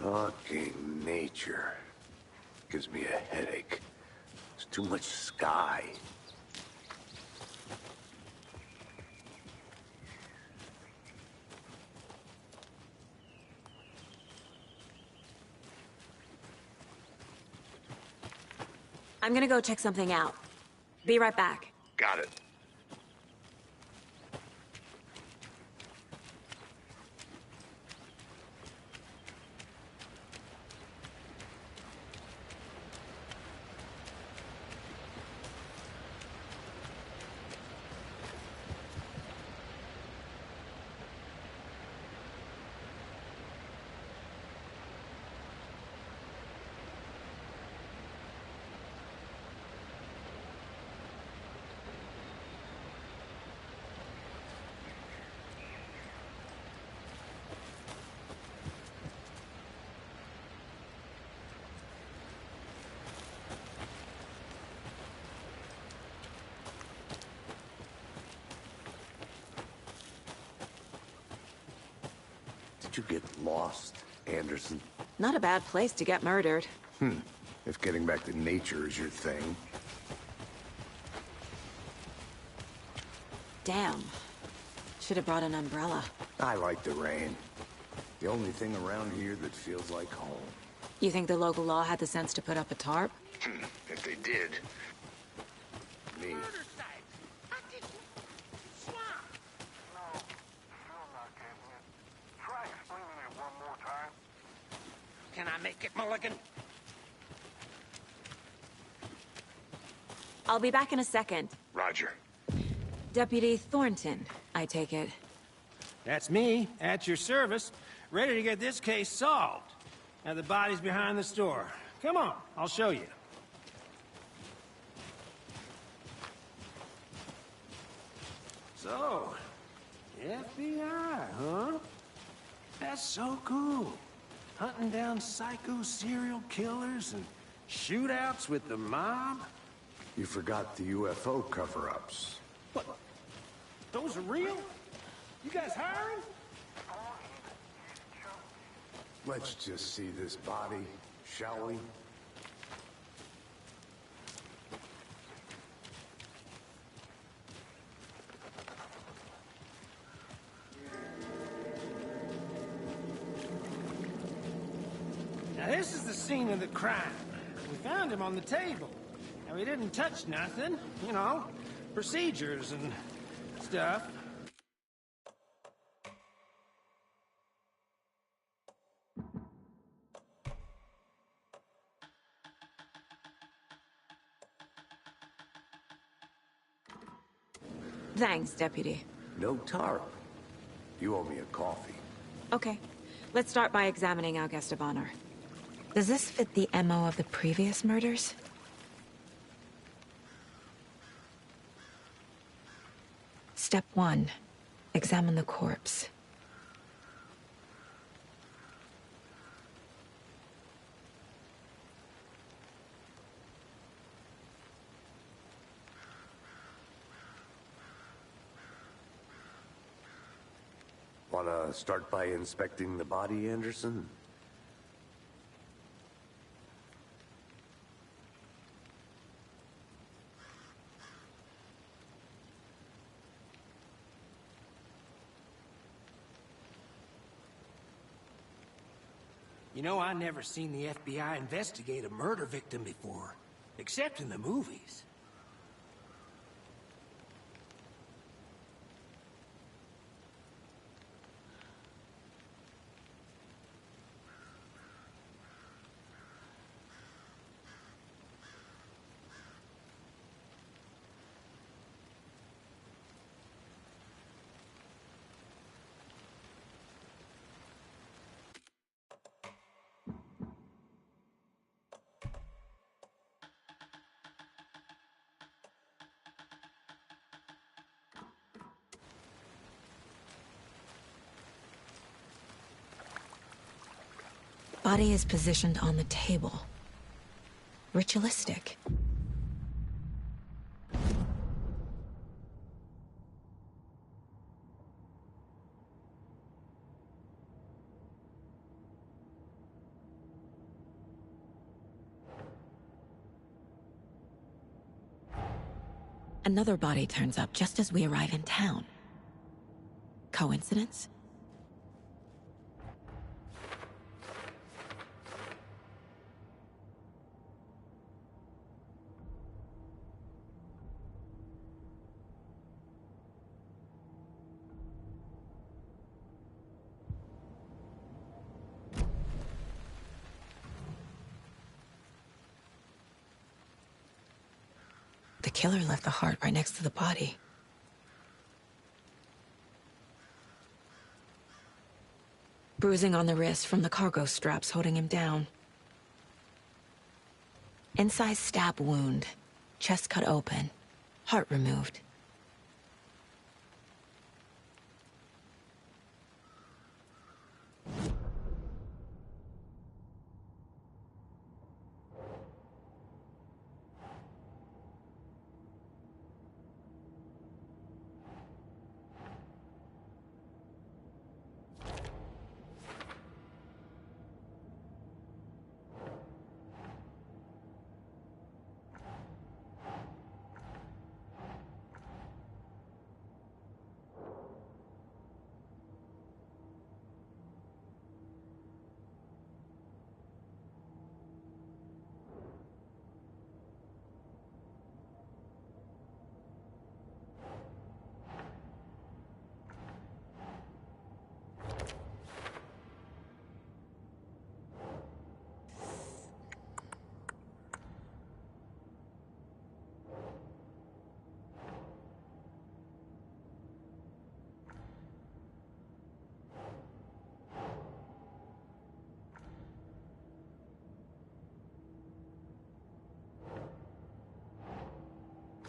Fucking nature. Gives me a headache. It's too much sky. I'm gonna go check something out. Be right back. Got it. Did you get lost, Anderson? Not a bad place to get murdered. If getting back to nature is your thing. Damn. Should have brought an umbrella. I like the rain. The only thing around here that feels like home. You think the local law had the sense to put up a tarp? If they did. Me. Murder site. I didn't. Swamp. No, still not getting it. Try explaining it one more time. Can I make it, Mulligan? I'll be back in a second. Roger. Deputy Thornton, I take it. That's me, at your service, ready to get this case solved. Now the body's behind the store. Come on, I'll show you. So, FBI, huh? That's so cool. Hunting down psycho serial killers and shootouts with the mob? You forgot the UFO cover-ups. What? Those are real? You guys hiring? Let's just see this body, shall we? Now this is the scene of the crime. We found him on the table. Now he didn't touch nothing, you know, procedures and stuff. Thanks, Deputy. No tarp. You owe me a coffee. Okay. Let's start by examining our guest of honor. Does this fit the MO of the previous murders? Step 1. Examine the corpse. Wanna start by inspecting the body, Anderson? You know, I never seen the FBI investigate a murder victim before, except in the movies. Body is positioned on the table. Ritualistic. Another body turns up just as we arrive in town. Coincidence? The killer left the heart right next to the body. Bruising on the wrist from the cargo straps holding him down. Incised stab wound. Chest cut open. Heart removed.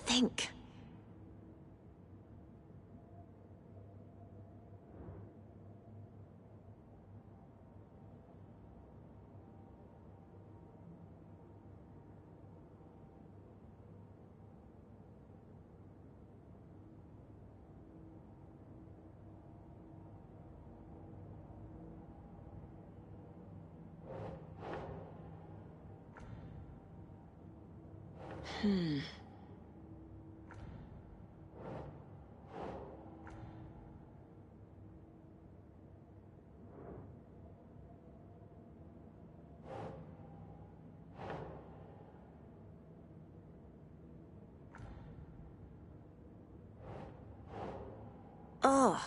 Think. Ugh.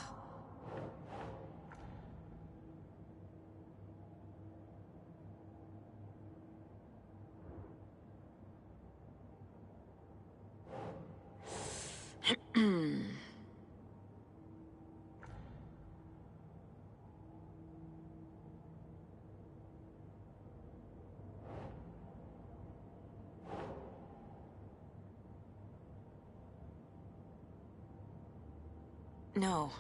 No.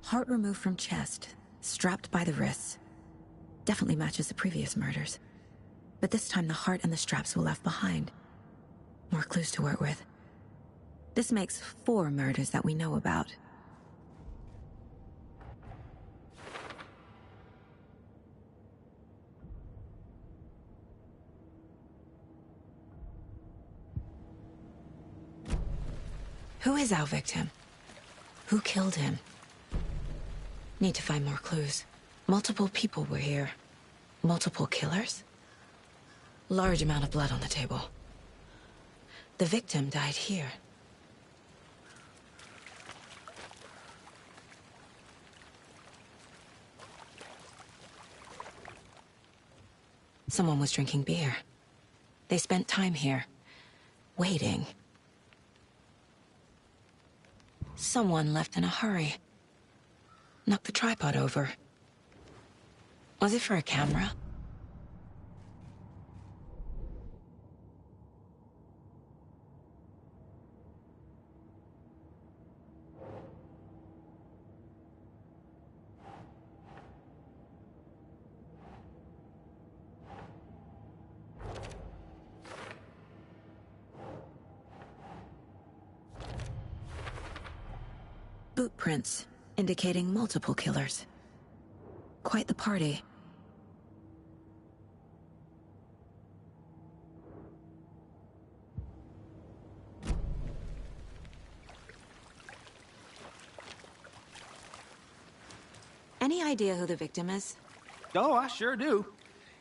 Heart removed from chest, strapped by the wrists. Definitely matches the previous murders. But this time the heart and the straps were left behind. More clues to work with. This makes 4 murders that we know about. Who is our victim? Who killed him? Need to find more clues. Multiple people were here. Multiple killers? Large amount of blood on the table. The victim died here. Someone was drinking beer. They spent time here, waiting. Someone left in a hurry. Knocked the tripod over. Was it for a camera? Boot prints, indicating multiple killers. Quite the party. Any idea who the victim is? Oh, I sure do.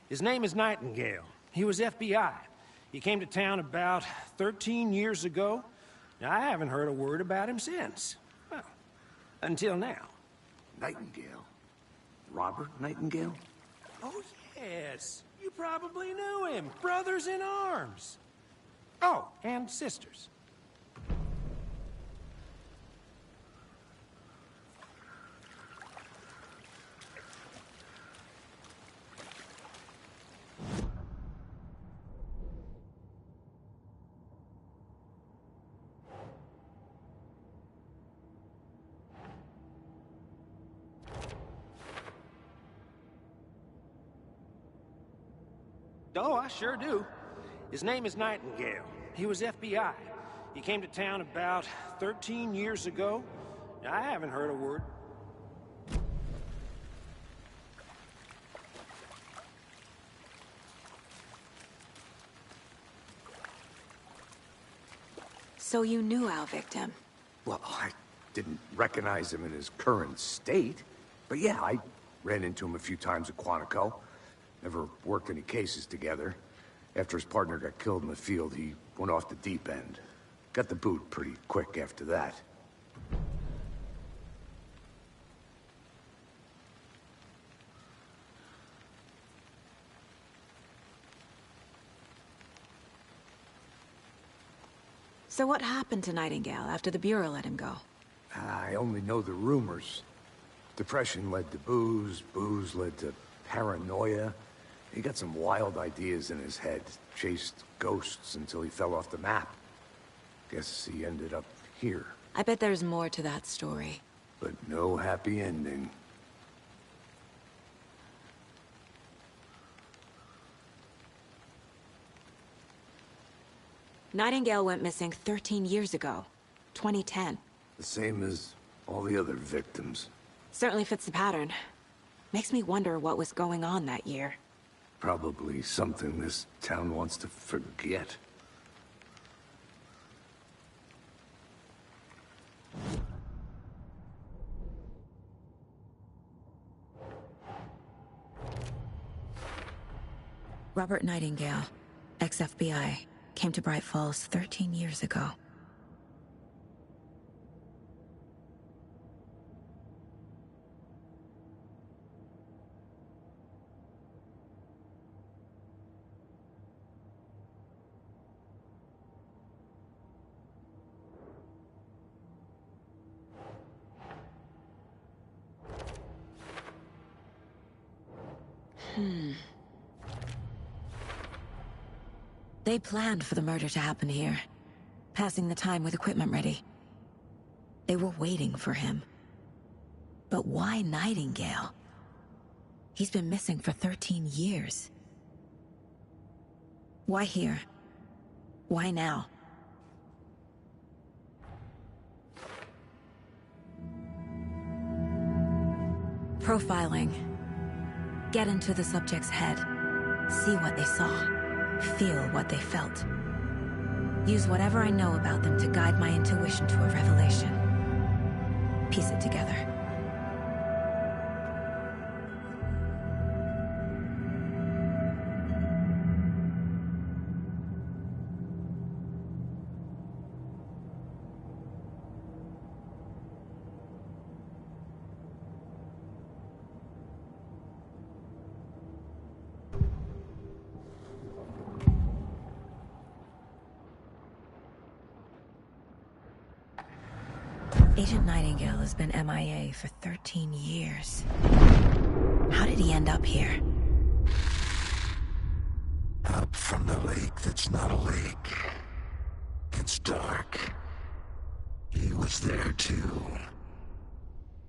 His name is Nightingale. He was FBI. He came to town about 13 years ago. I haven't heard a word about him since. Well, until now. Nightingale? Robert Nightingale? Oh, yes. You probably knew him. Brothers in arms. Oh, and sisters. Oh, I sure do. His name is Nightingale. He was FBI. He came to town about 13 years ago. I haven't heard a word. So you knew our victim? Well, I didn't recognize him in his current state. But yeah, I ran into him a few times at Quantico. Never worked any cases together. After his partner got killed in the field, he went off the deep end. Got the boot pretty quick after that. So what happened to Nightingale after the Bureau let him go? I only know the rumors. Depression led to booze, booze led to paranoia. He got some wild ideas in his head, chased ghosts until he fell off the map. Guess he ended up here. I bet there's more to that story. But no happy ending. Nightingale went missing 13 years ago. 2010. The same as all the other victims. Certainly fits the pattern. Makes me wonder what was going on that year. Probably something this town wants to forget. Robert Nightingale, ex-FBI, came to Bright Falls 13 years ago. They planned for the murder to happen here, passing the time with equipment ready. They were waiting for him. But why Nightingale? He's been missing for 13 years. Why here? Why now? Profiling. Get into the subject's head. See what they saw. Feel what they felt. Use whatever I know about them to guide my intuition to a revelation. Piece it together. Agent Nightingale has been MIA for 13 years. How did he end up here? Up from the lake that's not a lake. It's dark. He was there too.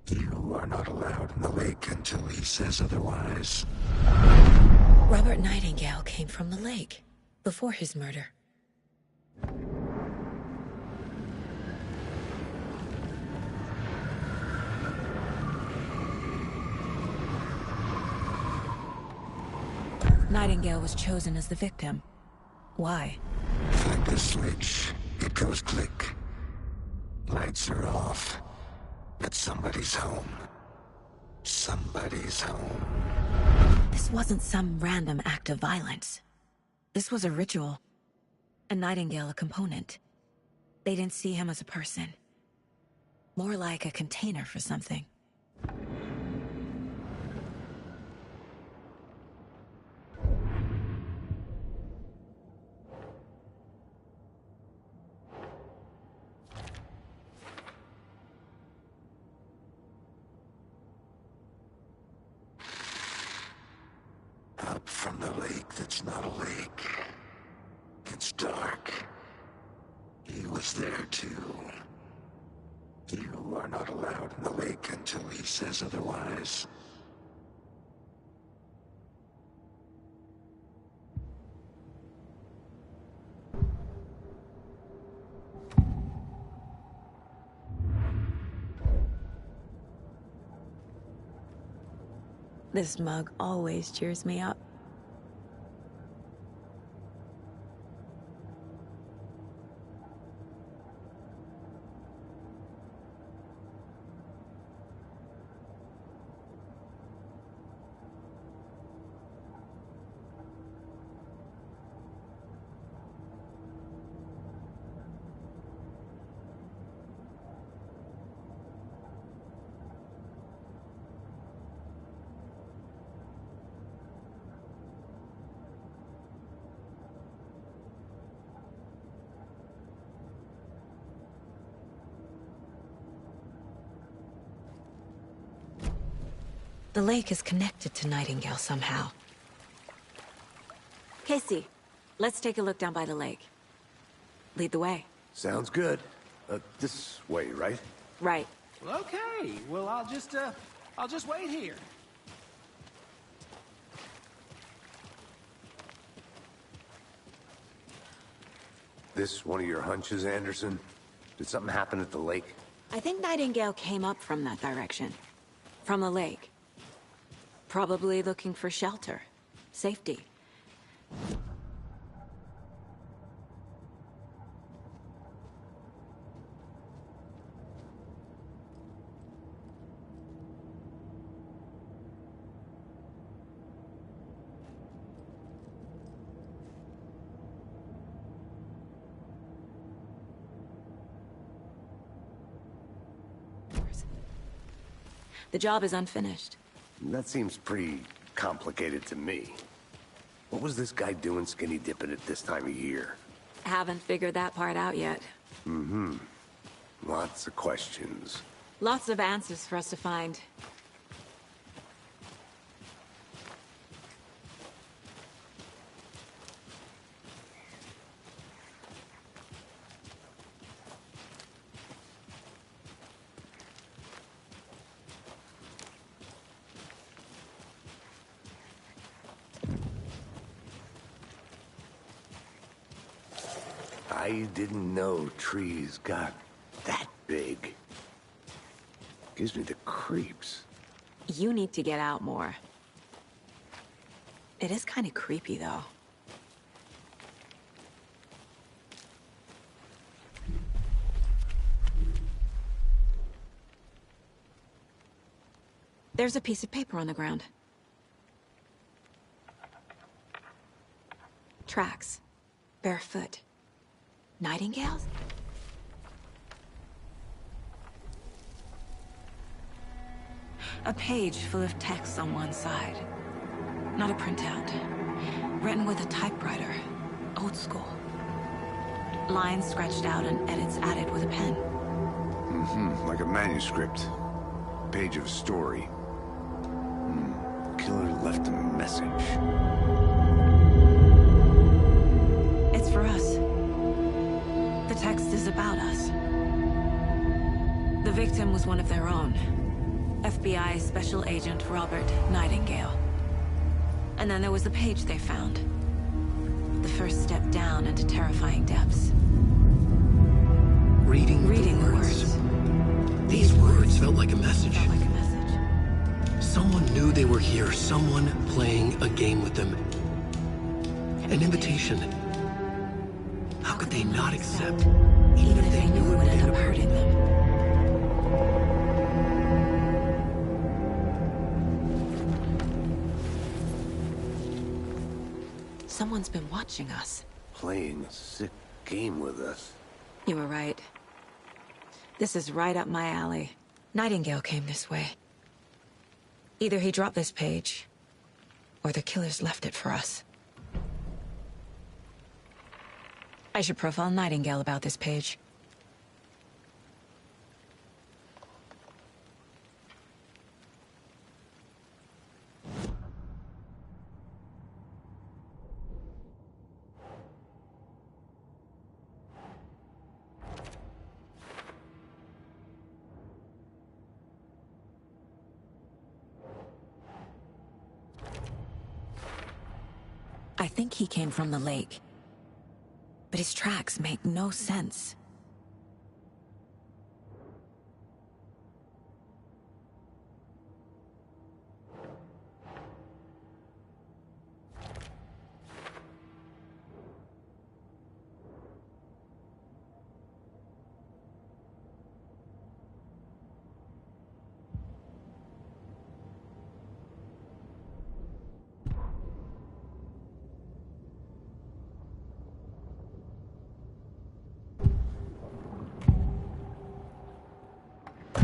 You are not allowed in the lake until he says otherwise. Robert Nightingale came from the lake, before his murder. Nightingale was chosen as the victim. Why? Flick the switch, it goes click. Lights are off. But somebody's home. Somebody's home. This wasn't some random act of violence. This was a ritual. And Nightingale a component. They didn't see him as a person. More like a container for something. Up from the lake that's not a lake. It's dark. He was there too. You are not allowed in the lake until he says otherwise. This mug always cheers me up. The lake is connected to Nightingale somehow. Casey, let's take a look down by the lake. Lead the way. Sounds good. This way, right? Right. Well, okay. Well, I'll just wait here. This one of your hunches, Anderson? Did something happen at the lake? I think Nightingale came up from that direction. From the lake. Probably looking for shelter. Safety. The job is unfinished. That seems pretty complicated to me. What was this guy doing skinny dipping at this time of year? Haven't figured that part out yet. Lots of questions. Lots of answers for us to find. I didn't know trees got that big. Gives me the creeps. You need to get out more. It is kind of creepy, though. There's a piece of paper on the ground. Tracks. Barefoot. Nightingales? A page full of text on one side. Not a printout. Written with a typewriter. Old school. Lines scratched out and edits added with a pen. Like a manuscript. Page of a story. Killer left a message. It's for us. The text is about us. The victim was one of their own. FBI Special Agent Robert Nightingale. And then there was the page they found. The first step down into terrifying depths. Reading the words. These words felt like a message. Felt like a message. Someone knew they were here, someone playing a game with them. An invitation. How could they not accept, Even if they knew it would end up hurting them. Someone's been watching us. Playing a sick game with us. You were right. This is right up my alley. Nightingale came this way. Either he dropped this page, or the killers left it for us. I should profile Nightingale about this page. I think he came from the lake. But his tracks make no sense.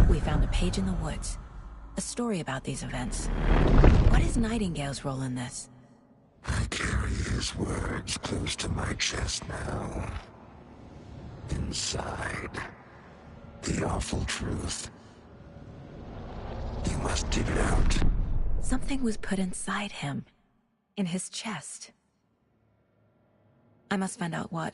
We found a page in the woods. A story about these events. What is Nightingale's role in this? I carry his words close to my chest now. Inside, the awful truth. You must dig it out. Something was put inside him. In his chest. I must find out what.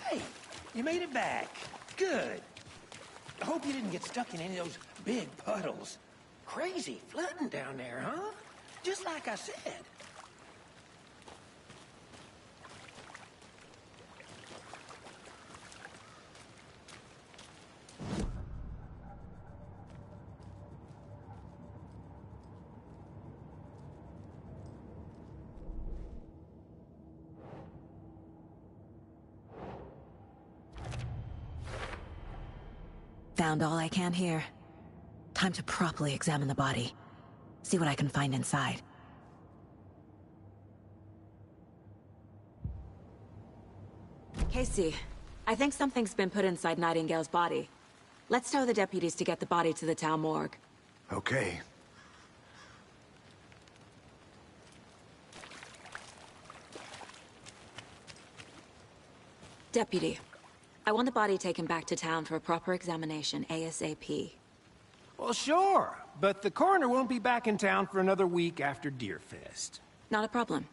Hey, you made it back. Good. I hope you didn't get stuck in any of those big puddles. Crazy flooding down there, huh? Just like I said. Found all I can here. Time to properly examine the body. See what I can find inside. Casey, I think something's been put inside Nightingale's body. Let's tell the deputies to get the body to the town morgue. Okay. Deputy, I want the body taken back to town for a proper examination, ASAP. Well, sure. but the coroner won't be back in town for another week after Deerfest. Not a problem.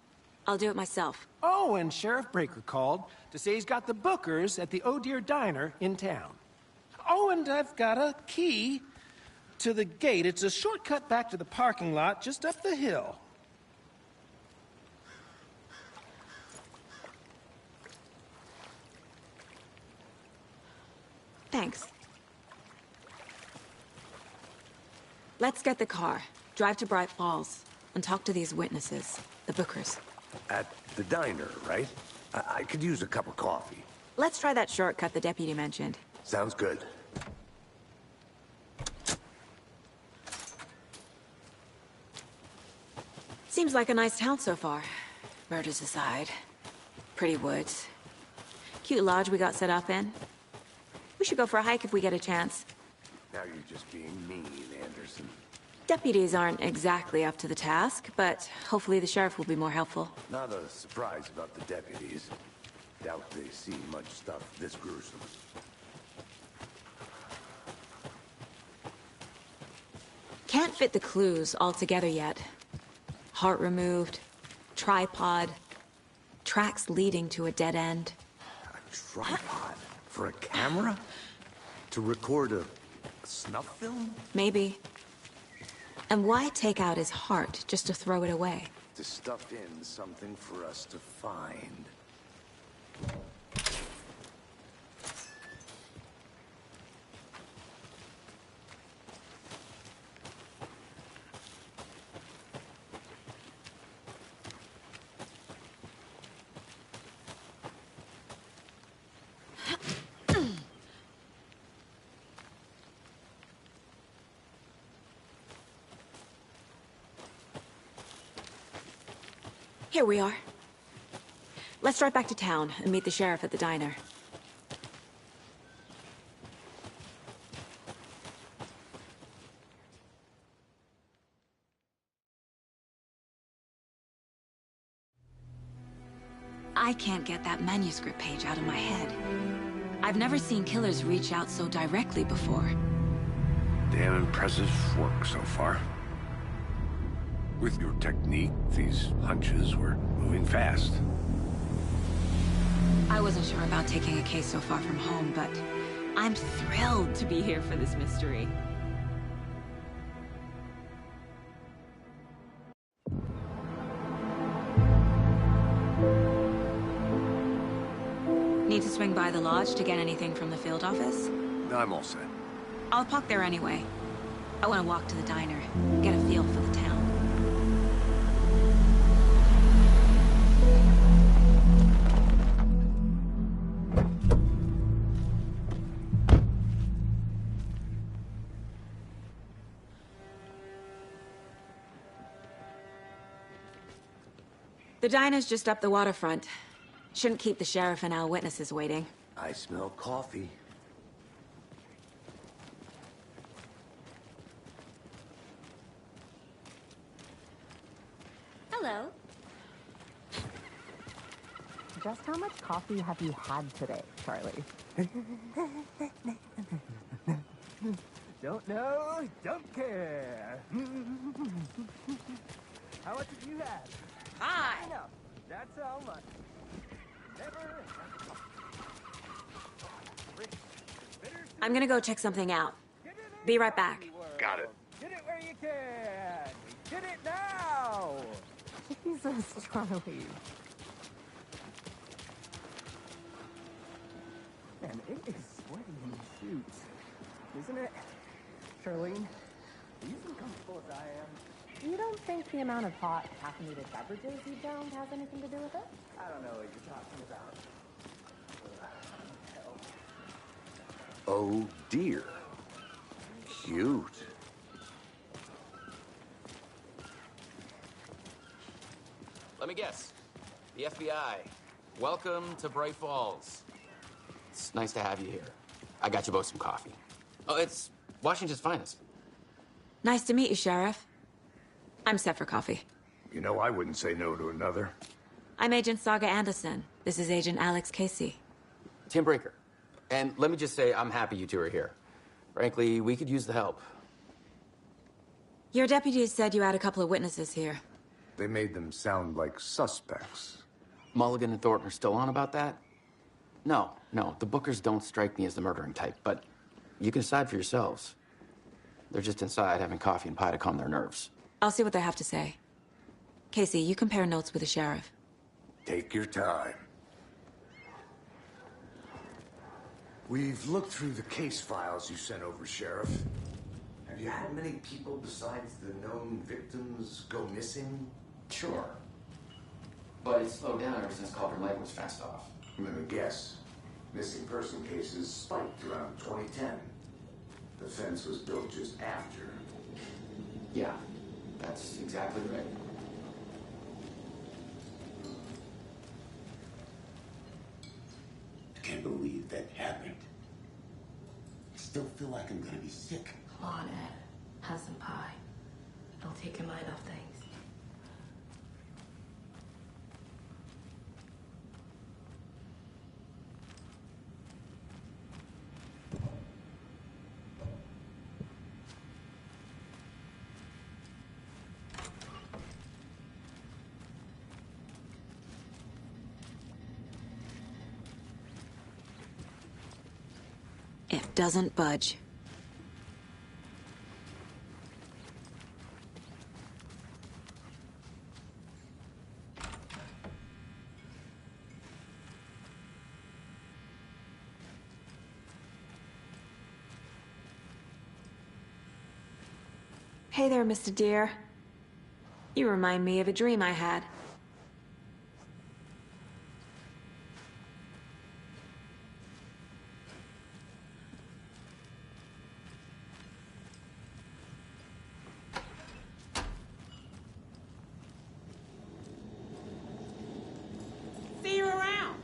I'll do it myself. Oh, and Sheriff Breaker called to say he's got the Bookers at the Oh Deer Diner in town. Oh, and I've got a key to the gate. It's a shortcut back to the parking lot just up the hill. Thanks. Let's get the car, drive to Bright Falls, and talk to these witnesses, the Bookers. At the diner, right? I could use a cup of coffee. Let's try that shortcut the deputy mentioned. Sounds good. Seems like a nice town so far. Murders aside. Pretty woods. Cute lodge we got set up in. We should go for a hike if we get a chance. Now you're just being mean, Anderson. Deputies aren't exactly up to the task, but hopefully the sheriff will be more helpful. Not a surprise about the deputies. Doubt they see much stuff this gruesome. Can't fit the clues all together yet. Heart removed, tripod, tracks leading to a dead end. A tripod? For a camera? To record a snuff film? Maybe. And why take out his heart just to throw it away? To stuff in something for us to find. Here we are. Let's drive back to town and meet the sheriff at the diner. I can't get that manuscript page out of my head. I've never seen killers reach out so directly before. Damn impressive work so far. With your technique, these hunches were moving fast. I wasn't sure about taking a case so far from home, but I'm thrilled to be here for this mystery. Need to swing by the lodge to get anything from the field office? I'm all set. I'll park there anyway. I want to walk to the diner, get a feel for the town. The diner's just up the waterfront. Shouldn't keep the sheriff and our witnesses waiting. I smell coffee. Hello. Just how much coffee have you had today, Charlie? Don't know, don't care. How much have you had? Hi! Enough. That's how much. Never. I'm gonna go check something out. Be right back. Got it. Get it where you can. Get it now. Jesus, Charlie. Man, it is sweaty in these suits, isn't it? Charlene, are you as comfortable as I am? You don't think the amount of hot caffeinated beverages you downed has anything to do with it? I don't know what you're talking about. Oh dear. Cute. Let me guess. The FBI. Welcome to Bright Falls. It's nice to have you here. I got you both some coffee. Oh, it's Washington's finest. Nice to meet you, Sheriff. I'm set for coffee. You know, I wouldn't say no to another. I'm Agent Saga Anderson. This is Agent Alex Casey. Tim Breaker. And let me just say, I'm happy you two are here. Frankly, we could use the help. Your deputies said you had a couple of witnesses here. They made them sound like suspects. Mulligan and Thornton are still on about that? No, the Bookers don't strike me as the murdering type, but you can decide for yourselves. They're just inside having coffee and pie to calm their nerves. I'll see what they have to say. Casey, you compare notes with the sheriff. Take your time. We've looked through the case files you sent over, Sheriff. Have you had many people besides the known victims go missing? Sure. But it's slowed down ever since Cauldron Lake was fenced off. Let me guess. Missing person cases spiked around 2010. The fence was built just after. Yeah, that's exactly right. I can't believe that happened. I still feel like I'm gonna be sick. Come on, Ed. Have some pie. It'll take your mind off things. It doesn't budge. Hey there, Mr. Deer. You remind me of a dream I had. See you around.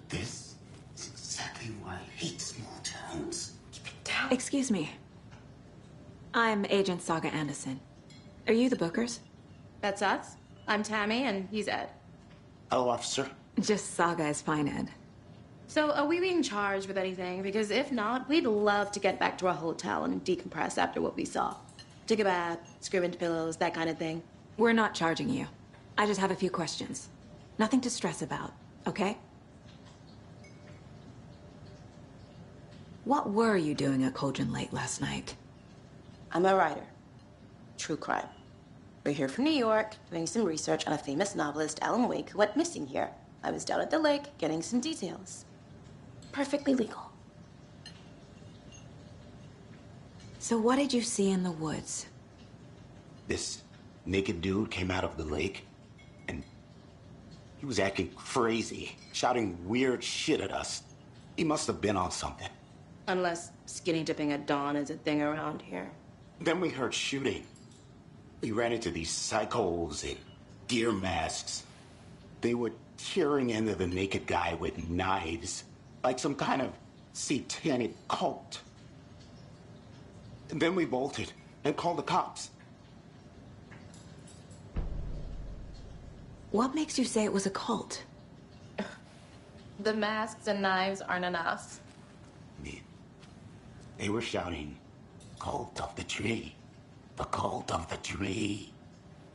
This is exactly why I hate small towns. Excuse me. I'm Agent Saga Anderson. Are you the Bookers? That's us. I'm Tammy, and he's Ed. Hello, officer. Just Saga is fine, Ed. So, are we being charged with anything? Because if not, we'd love to get back to our hotel and decompress after what we saw. Take a bath, scream into pillows, that kind of thing. We're not charging you. I just have a few questions. Nothing to stress about, okay? What were you doing at Cauldron Lake last night? I'm a writer. True crime. We're here from New York, doing some research on a famous novelist, Alan Wake, who went missing here. I was down at the lake, getting some details. Perfectly legal. So what did you see in the woods? This naked dude came out of the lake, and he was acting crazy, shouting weird shit at us. He must have been on something. Unless skinny dipping at dawn is a thing around here. Then we heard shooting. We ran into these psychos in deer masks. They were tearing into the naked guy with knives, like some kind of satanic cult. And then we bolted and called the cops. What makes you say it was a cult? The masks and knives aren't enough. They were shouting, "Cult of the tree, the cult of the tree,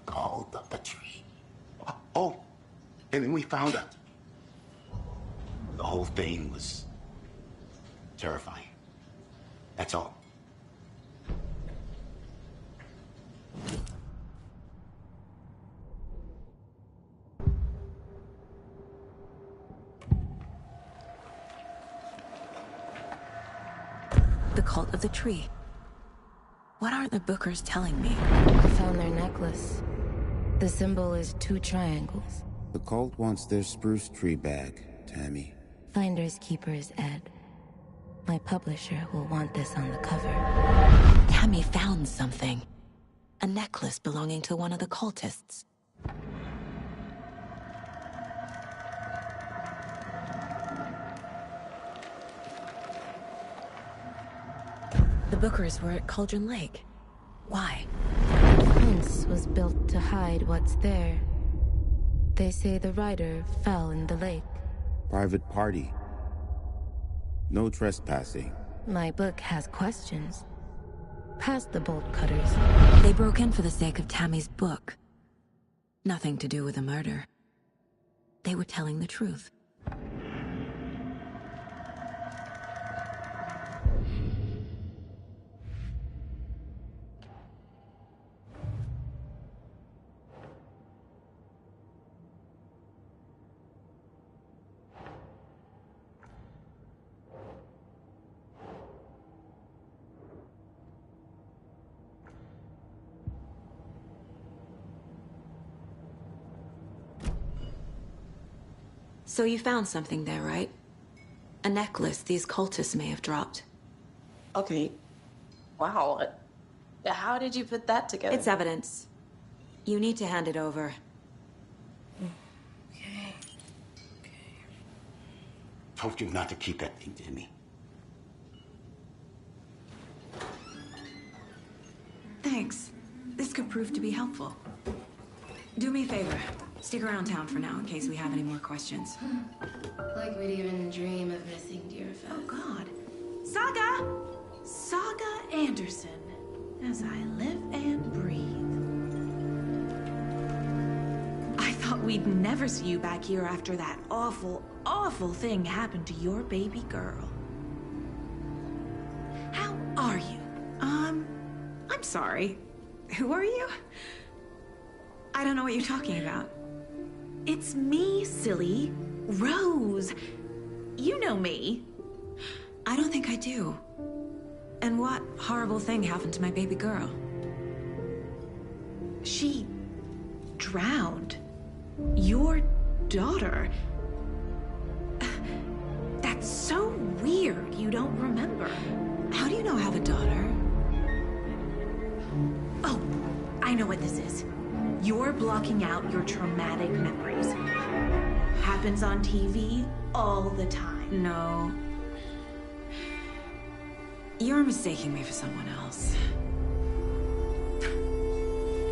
cult of the tree." Oh, and then we found out. The whole thing was terrifying. That's all. The cult of the tree. What aren't the Bookers telling me? I found their necklace. The symbol is 2 triangles. The cult wants their spruce tree back, Tammy. Finders keepers, Ed. My publisher will want this on the cover. Tammy found something. A necklace belonging to one of the cultists. The Bookers were at Cauldron Lake. Why? The fence was built to hide what's there. They say the rider fell in the lake. Private party. No trespassing. My book has questions. Past the bolt cutters. They broke in for the sake of Tammy's book. Nothing to do with a murder. They were telling the truth. So you found something there, right? A necklace these cultists may have dropped. Okay. Wow. How did you put that together? It's evidence. You need to hand it over. Okay. Told you not to keep that thing to me. Thanks. This could prove to be helpful. Do me a favor. Stick around town for now in case we have any more questions. Like we'd even dream of missing Deerfest. Oh, God. Saga Anderson. As I live and breathe. I thought we'd never see you back here after that awful, awful thing happened to your baby girl. How are you? I'm sorry. Who are you? I don't know what you're talking about. It's me, silly. Rose. You know me. I don't think I do. And what horrible thing happened to my baby girl? She drowned. Your daughter. That's so weird you don't remember. How do you know I have a daughter? Oh, I know what this is. You're blocking out your traumatic memories. Happens on TV all the time. No. You're mistaking me for someone else.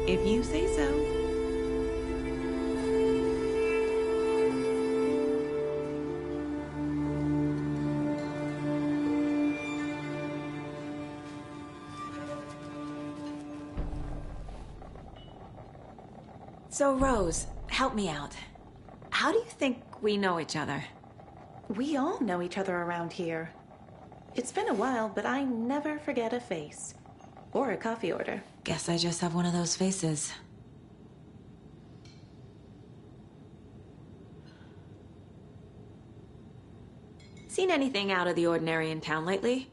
If you say so. So, Rose, help me out. How do you think we know each other? We all know each other around here. It's been a while, but I never forget a face. Or a coffee order. Guess I just have one of those faces. Seen anything out of the ordinary in town lately?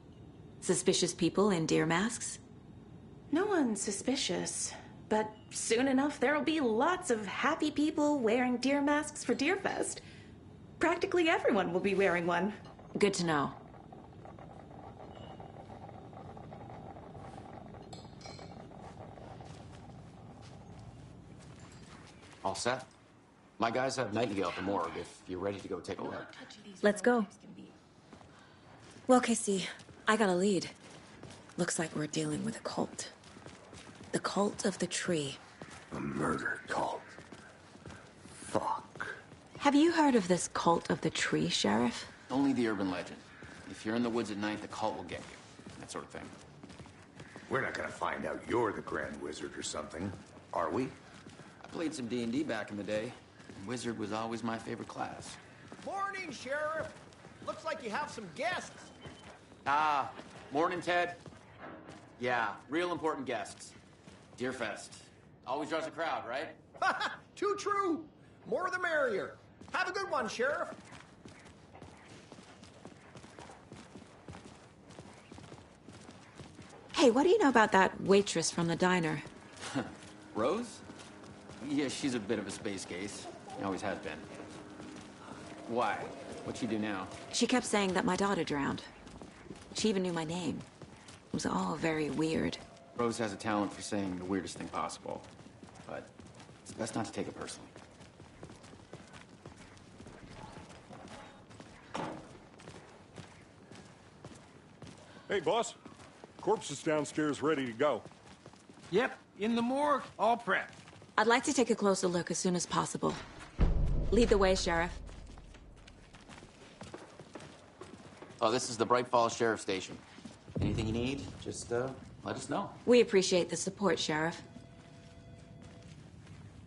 Suspicious people in deer masks? No one's suspicious. But soon enough, there'll be lots of happy people wearing deer masks for Deerfest. Practically everyone will be wearing one. Good to know. All set? My guys have Nightingale at the morgue if you're ready to go take a look. Let's go. Well, Casey, I got a lead. Looks like we're dealing with a cult. The cult of the tree. A murder cult. Fuck. Have you heard of this cult of the tree, Sheriff? Only the urban legend. If you're in the woods at night, the cult will get you. That sort of thing. We're not gonna find out you're the Grand Wizard or something, are we? I played some D&D back in the day. And Wizard was always my favorite class. Morning, Sheriff. Looks like you have some guests. Ah, morning, Ted. Yeah, real important guests. Deerfest. Always draws a crowd, right? Too true. More the merrier. Have a good one, Sheriff. Hey, what do you know about that waitress from the diner? Rose? Yeah, she's a bit of a space case. Always has been. Why? What'd she do now? She kept saying that my daughter drowned. She even knew my name. It was all very weird. Rose has a talent for saying the weirdest thing possible. But it's best not to take it personally. Hey, boss. Corpse is downstairs ready to go. Yep, in the morgue, all prepped. I'd like to take a closer look as soon as possible. Lead the way, Sheriff. Oh, this is the Bright Falls Sheriff Station. Anything you need, just let us know. We appreciate the support, Sheriff.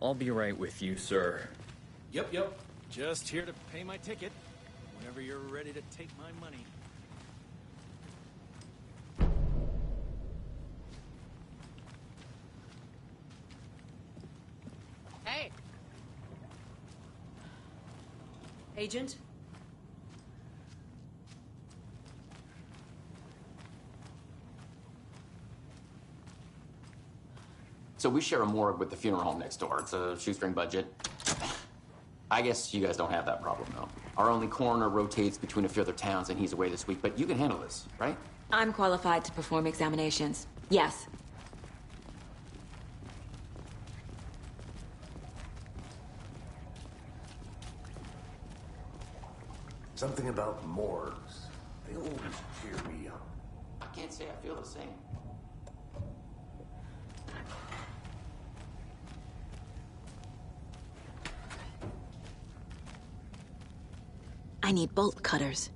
I'll be right with you, sir. Yep. Just here to pay my ticket. Whenever you're ready to take my money. Hey! Agent? So we share a morgue with the funeral home next door. It's a shoestring budget. I guess you guys don't have that problem, though. Our only coroner rotates between a few other towns, and he's away this week, but you can handle this, right? I'm qualified to perform examinations. Yes. Something about morgues. They always cheer me up. I can't say I feel the same. I need bolt cutters.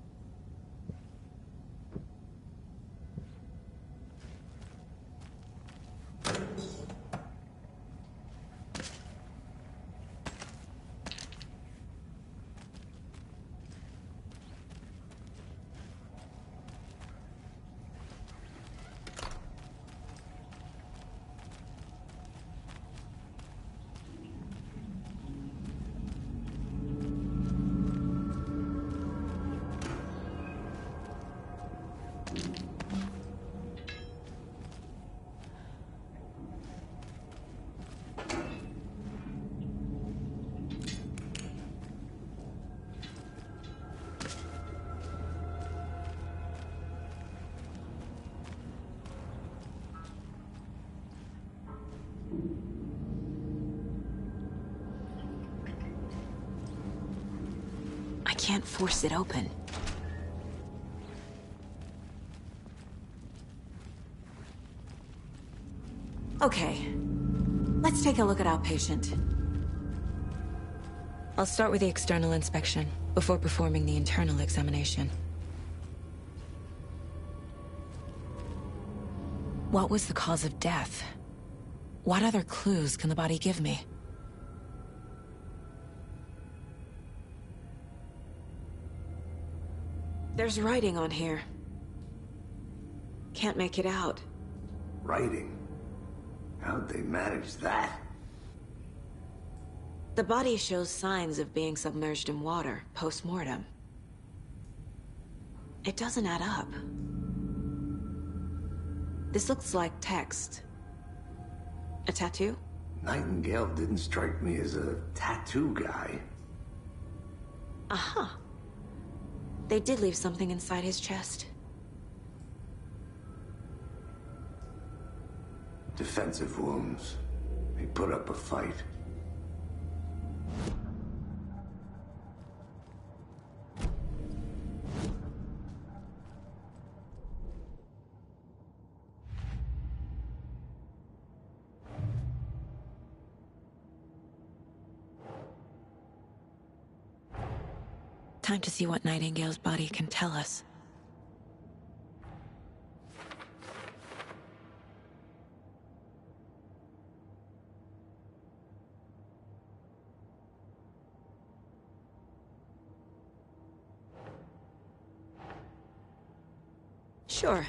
I can't force it open. Okay, let's take a look at our patient. I'll start with the external inspection before performing the internal examination. What was the cause of death? What other clues can the body give me? There's writing on here. Can't make it out. Writing? How'd they manage that? The body shows signs of being submerged in water post-mortem. It doesn't add up. This looks like text. A tattoo? Nightingale didn't strike me as a tattoo guy. Aha. They did leave something inside his chest. Defensive wounds. He put up a fight. Time to see what Nightingale's body can tell us. Sure.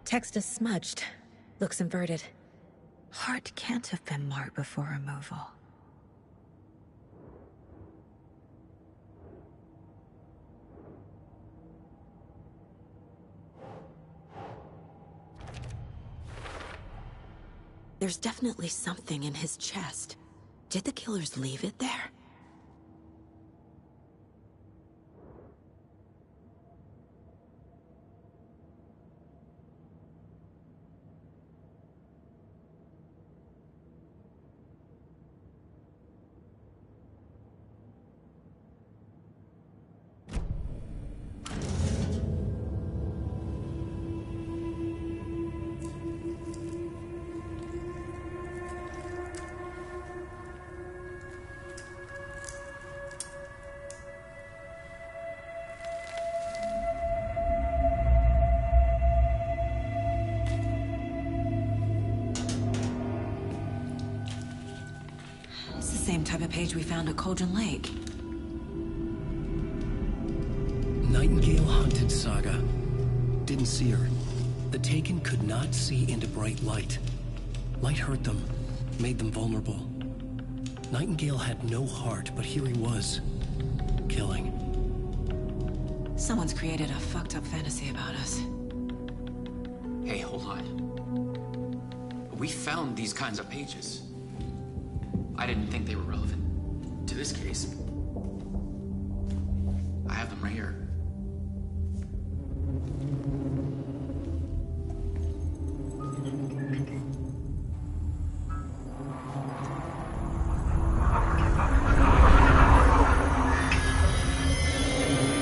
Text is smudged. Looks inverted. Heart can't have been marked before removal. There's definitely something in his chest. Did the killers leave it there? Same type of page we found at Cauldron Lake. Nightingale hunted Saga. Didn't see her. The Taken could not see into bright light. Light hurt them, made them vulnerable. Nightingale had no heart, but here he was, killing. Someone's created a fucked up fantasy about us. Hey, hold on. We found these kinds of pages. I didn't think they were relevant to this case. I have them right here.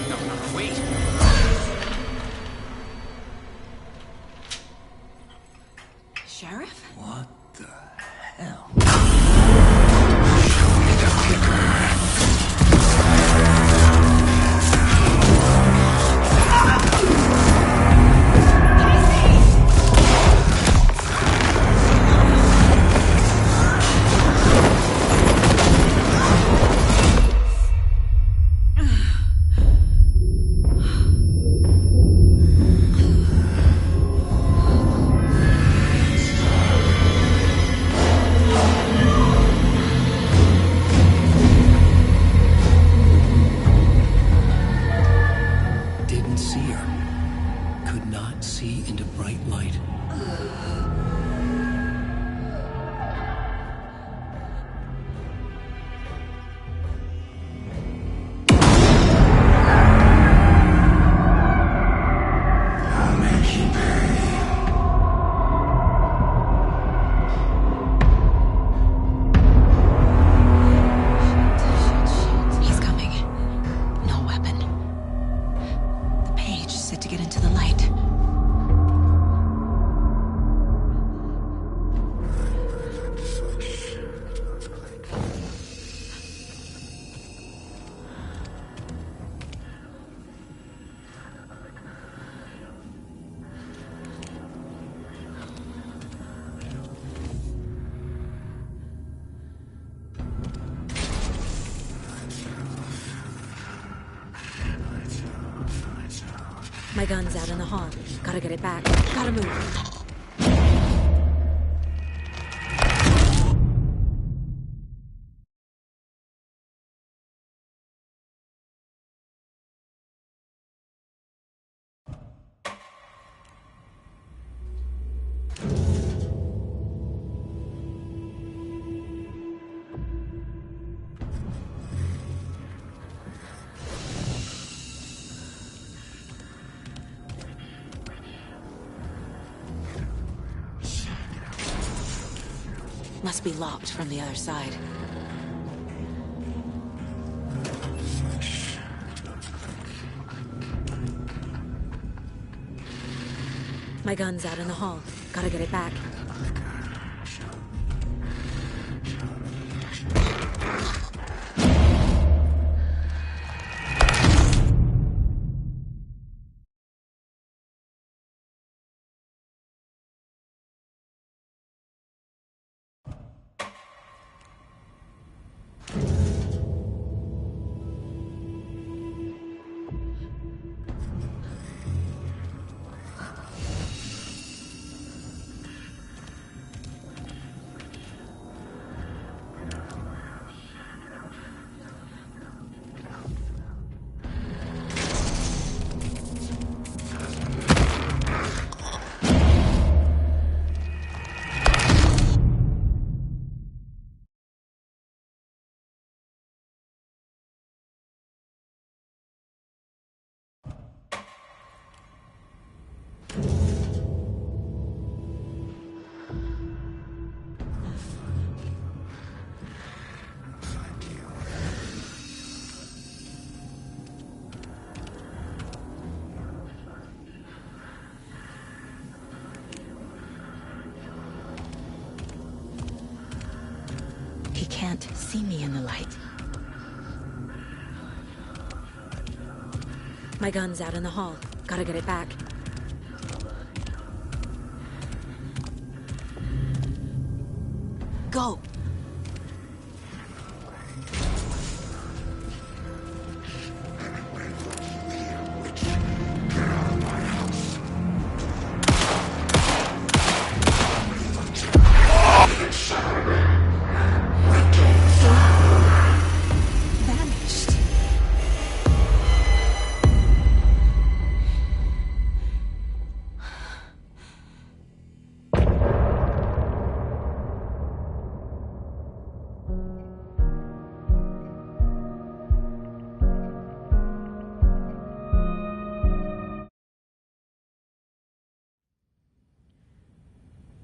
No, wait. Sheriff? What the hell? My gun's out in the hall. Gotta get it back. Gotta move. Must be locked from the other side. My gun's out in the hall. Gotta get it back. can't see me in the light. My gun's out in the hall. Gotta get it back. Go! Vanished.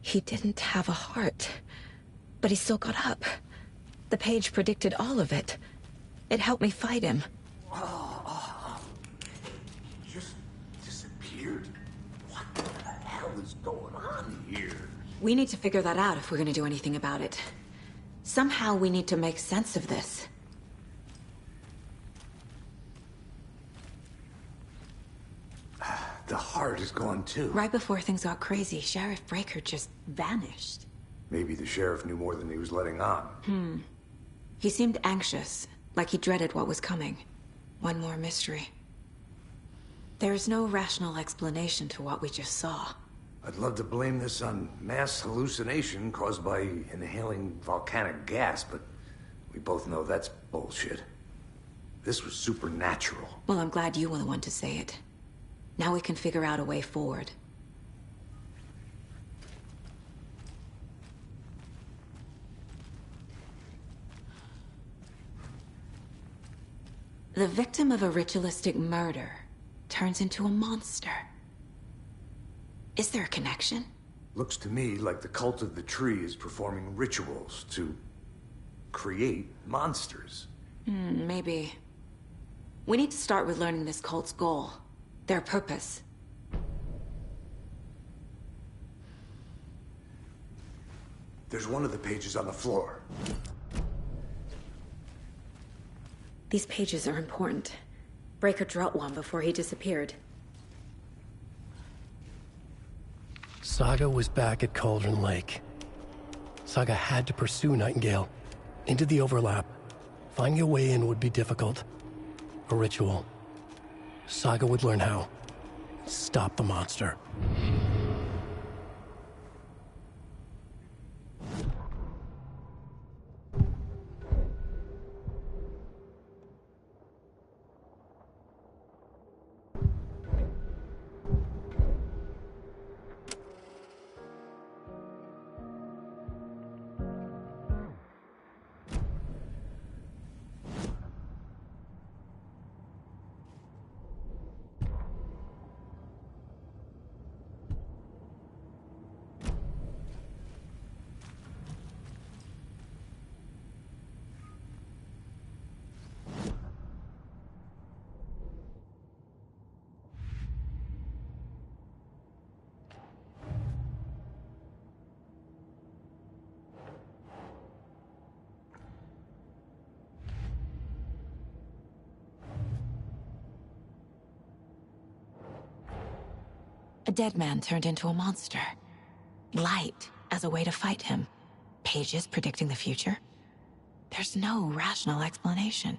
He didn't have a heart, but he still got up. The page predicted all of it. It helped me fight him. Just disappeared? What the hell is going on here? We need to figure that out if we're gonna do anything about it. Somehow we need to make sense of this. The heart is gone too. Right before things got crazy, Sheriff Breaker just vanished. Maybe the sheriff knew more than he was letting on. He seemed anxious, like he dreaded what was coming. One more mystery. There's no rational explanation to what we just saw. I'd love to blame this on mass hallucination caused by inhaling volcanic gas, but we both know that's bullshit. This was supernatural. Well, I'm glad you were the one to say it. Now we can figure out a way forward. The victim of a ritualistic murder turns into a monster. Is there a connection? Looks to me like the cult of the tree is performing rituals to create monsters. Maybe. We need to start with learning this cult's goal. Their purpose. There's one of the pages on the floor. These pages are important. Breaker dropped one before he disappeared. Saga was back at Cauldron Lake. Saga had to pursue Nightingale into the overlap. Finding a way in would be difficult. A ritual. Saga would learn how. Stop the monster. A dead man turned into a monster. Light as a way to fight him. Pages predicting the future? There's no rational explanation.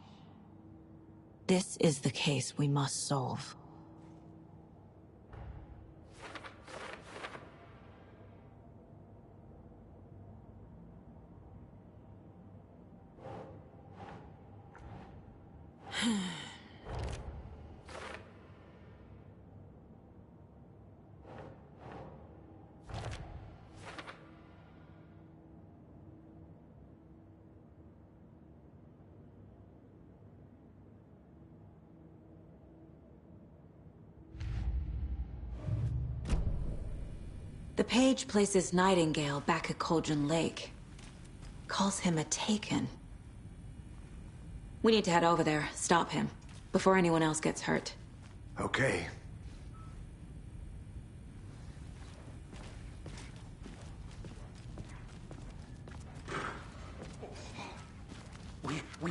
This is the case we must solve. The page places Nightingale back at Cauldron Lake. Calls him a Taken. We need to head over there, stop him, before anyone else gets hurt. Okay.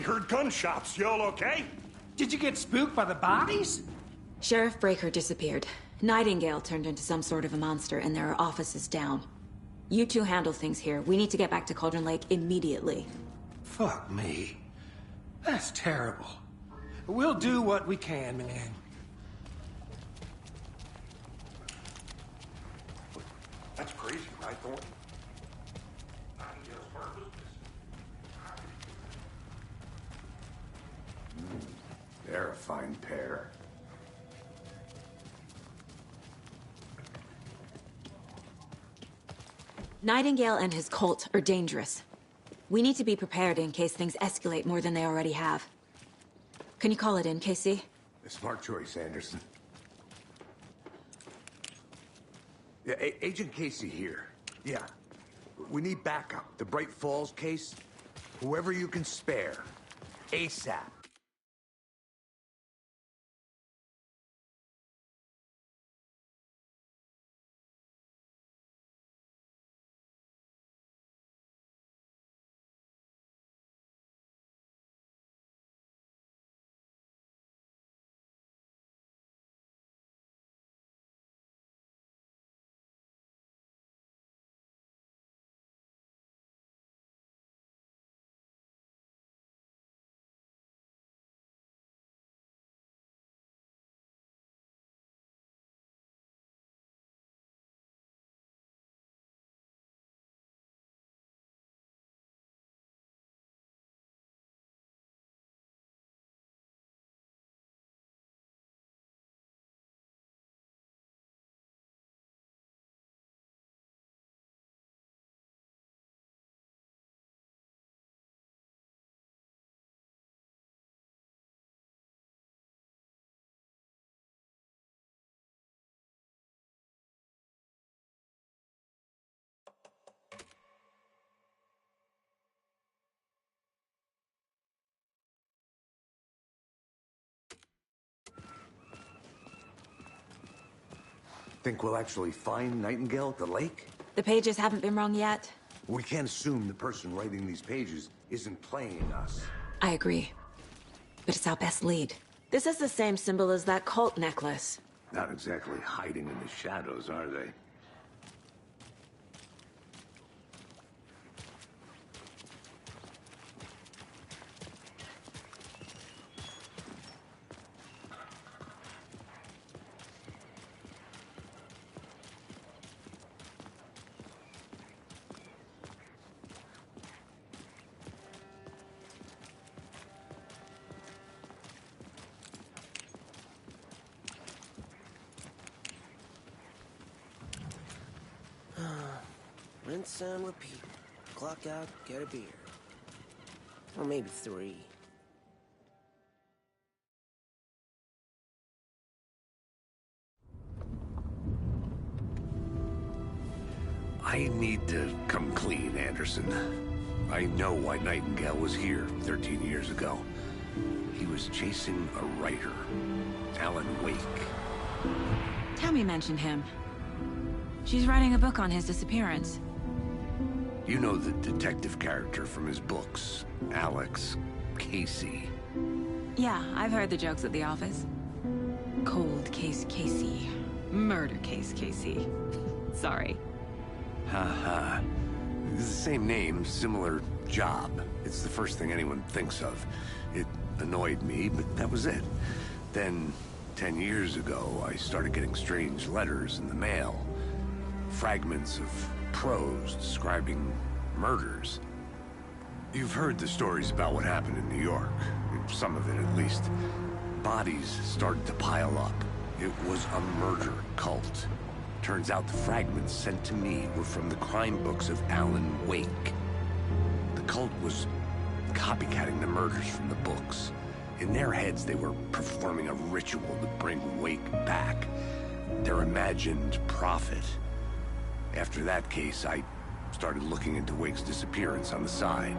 heard gunshots. Y'all okay? Did you get spooked by the bodies? Sheriff Breaker disappeared. Nightingale turned into some sort of a monster, and there are offices down. You two handle things here. We need to get back to Cauldron Lake immediately. Fuck me. That's terrible. We'll do what we can, man. That's crazy, right, Thornton? They're a fine pair. Nightingale and his cult are dangerous. We need to be prepared in case things escalate more than they already have. Can you call it in, Casey? A smart choice, Anderson. Yeah, Agent Casey here. Yeah. We need backup. The Bright Falls case. Whoever you can spare. ASAP. Think we'll actually find Nightingale at the lake? The pages haven't been rung yet. We can't assume the person writing these pages isn't playing us. I agree. But it's our best lead. This is the same symbol as that cult necklace. Not exactly hiding in the shadows, are they? Rinse and repeat. Clock out, get a beer. Or maybe 3. I need to come clean, Anderson. I know why Nightingale was here 13 years ago. He was chasing a writer, Alan Wake. Tammy mentioned him. She's writing a book on his disappearance. You know the detective character from his books, Alex Casey. Yeah, I've heard the jokes at the office. Cold case Casey. Murder case Casey. Sorry. Haha. It's the same name, similar job. It's the first thing anyone thinks of. It annoyed me, but that was it. Then, 10 years ago, I started getting strange letters in the mail. Fragments of prose describing murders. You've heard the stories about what happened in New York. Some of it, at least. Bodies started to pile up. It was a murder cult. Turns out the fragments sent to me were from the crime books of Alan Wake. The cult was copycatting the murders from the books. In their heads, they were performing a ritual to bring Wake back. Their imagined prophet. After that case, I started looking into Wake's disappearance on the side.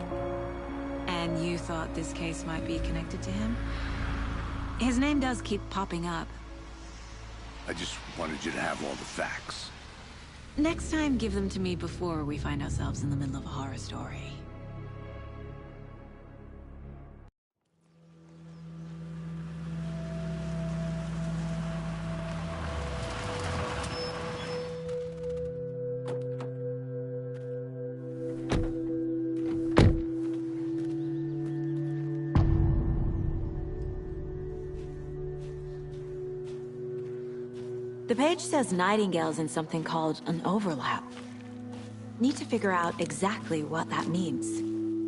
And you thought this case might be connected to him? His name does keep popping up. I just wanted you to have all the facts. Next time, give them to me before we find ourselves in the middle of a horror story. The page says Nightingale's in something called an overlap. Need to figure out exactly what that means.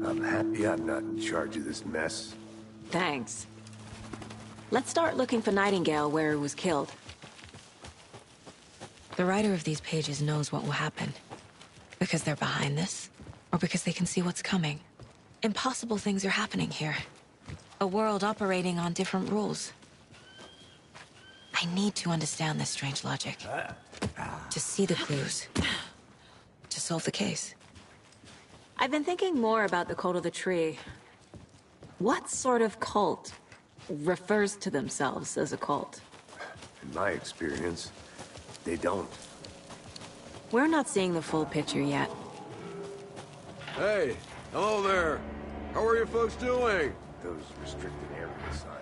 I'm happy I'm not in charge of this mess. Thanks. Let's start looking for Nightingale where he was killed. The writer of these pages knows what will happen. Because they're behind this, or because they can see what's coming. Impossible things are happening here. A world operating on different rules. I need to understand this strange logic. To see the clues. To solve the case. I've been thinking more about the cult of the tree. What sort of cult refers to themselves as a cult? In my experience, they don't. We're not seeing the full picture yet. Hey, hello there. How are you folks doing? Those restricted area signs.